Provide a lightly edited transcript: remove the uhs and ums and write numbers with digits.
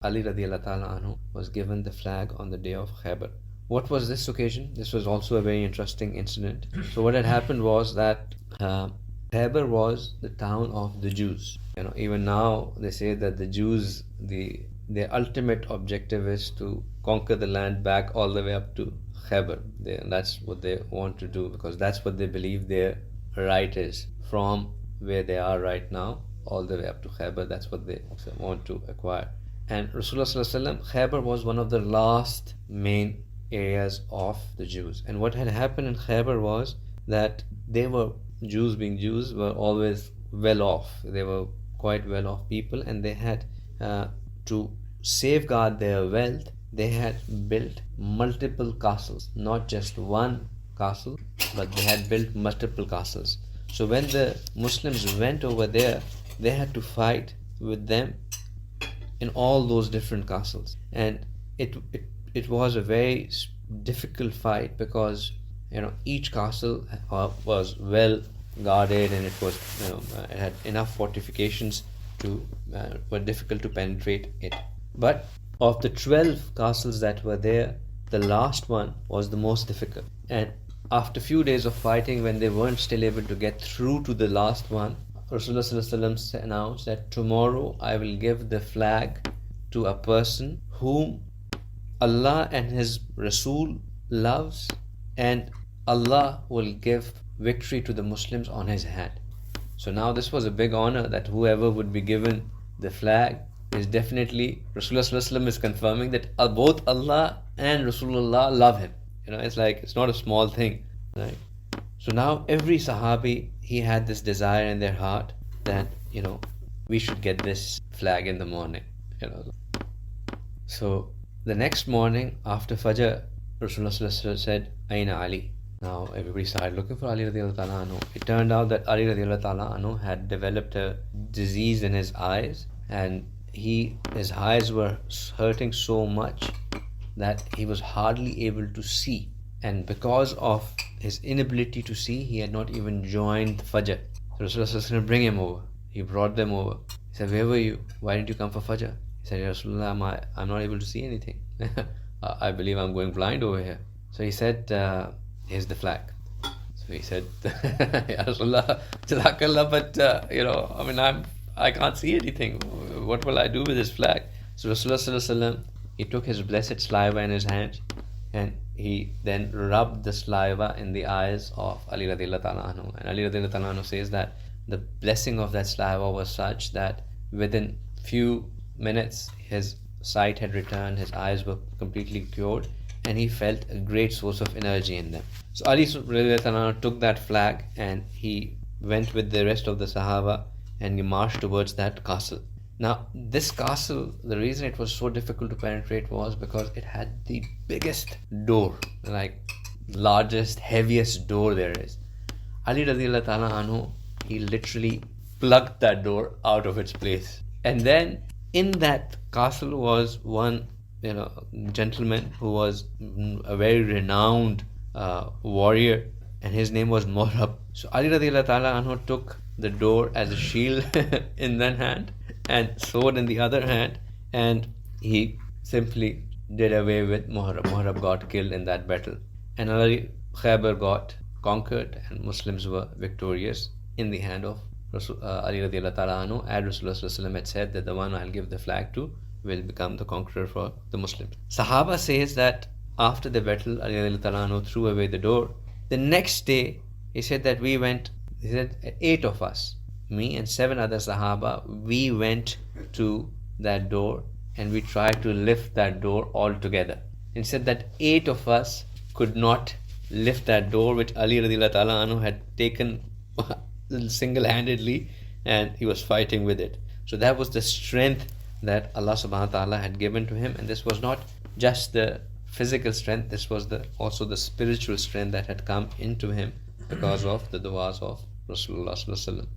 Ali radiallahu ta'ala anhu was given the flag on the day of Khaybar. What was this occasion? This was also a very interesting incident. So what had happened was that Khaybar was the town of the Jews. Even now they say that the Jews, their ultimate objective is to conquer the land back all the way up to Khaybar. That's what they want to do, because that's what they believe their right is, from where they are right now all the way up to Khaybar. That's what they want to acquire. And Rasulullah Sallallahu Alaihi Wasallam, Khaybar was one of the last main areas of the Jews. And what had happened in Khaybar was that Jews being Jews, were always well off. They were quite well off people, and they had to safeguard their wealth. They had built multiple castles, not just one castle, but they had built multiple castles. So when the Muslims went over there, they had to fight with them in all those different castles, and it was a very difficult fight, because each castle was well guarded, and it had enough fortifications to were difficult to penetrate it. But of the 12 castles that were there, the last one was the most difficult. And after a few days of fighting, when they weren't still able to get through to the last one, Rasulullah Sallallahu Alaihi Wasallam announced that tomorrow I will give the flag to a person whom Allah and His Rasul loves, and Allah will give victory to the Muslims on his hand. So now this was a big honor, that whoever would be given the flag is definitely, Rasulullah Sallallahu Alaihi Wasallam is confirming that both Allah and Rasulullah love him. It's not a small thing, right? So now every Sahabi, he had this desire in their heart that, we should get this flag in the morning, So the next morning after Fajr, Rasulullah Sallallahu Alaihi Wasallam said, Aina Ali. Now everybody started looking for Ali radiallahu ta'ala anhu. It turned out that Ali radiallahu ta'ala anhu had developed a disease in his eyes, and his eyes were hurting so much that he was hardly able to see. And because of his inability to see, he had not even joined Fajr. So Rasulullah said, bring him over. He brought them over. He said, where were you? Why didn't you come for Fajr? He said, Ya Rasulullah, I'm not able to see anything. I believe I'm going blind over here. So he said, here's the flag. So he said, Ya Rasulullah, Jazakallah, but I can't see anything. What will I do with this flag? So Rasulullah Sallallahu Alaihi Wasallam, he took his blessed saliva in his hand, and he then rubbed the saliva in the eyes of Ali radiallahu ta'ala anhu. And Ali radiallahu ta'ala anhu says that the blessing of that saliva was such that within few minutes his sight had returned, his eyes were completely cured, and he felt a great source of energy in them. So Ali radiallahu ta'ala anhu took that flag, and he went with the rest of the Sahaba, and he marched towards that castle. Now, this castle, the reason it was so difficult to penetrate was because it had the biggest door, largest, heaviest door there is. Ali radiallahu ta'ala anhu, he literally plugged that door out of its place. And then in that castle was one gentleman who was a very renowned warrior, and his name was Muhrab. So Ali radiallahu ta'ala anhu took the door as a shield in one hand and sword in the other hand, and he simply did away with Muhrab. Muhrab got killed in that battle, and Khaybar got conquered, and Muslims were victorious in the hand of Ali radiallahu ta'ala anhu. And Rasulullah Sallallahu Alaihi Wasallam had said that the one I'll give the flag to will become the conqueror for the Muslims. Sahaba says that after the battle, Ali radiallahu ta'ala anhu threw away the door. The next day, he said that he said 8 of us, me and 7 other Sahaba, we went to that door and we tried to lift that door all together. And said that 8 of us could not lift that door, which Ali radiallahu ta'ala anhu had taken single-handedly, and he was fighting with it. So that was the strength that Allah subhanahu wa ta'ala had given to him, and this was not just the physical strength, this was also the spiritual strength that had come into him because of the du'as of Rasulullah sallallahu alaihi wasallam.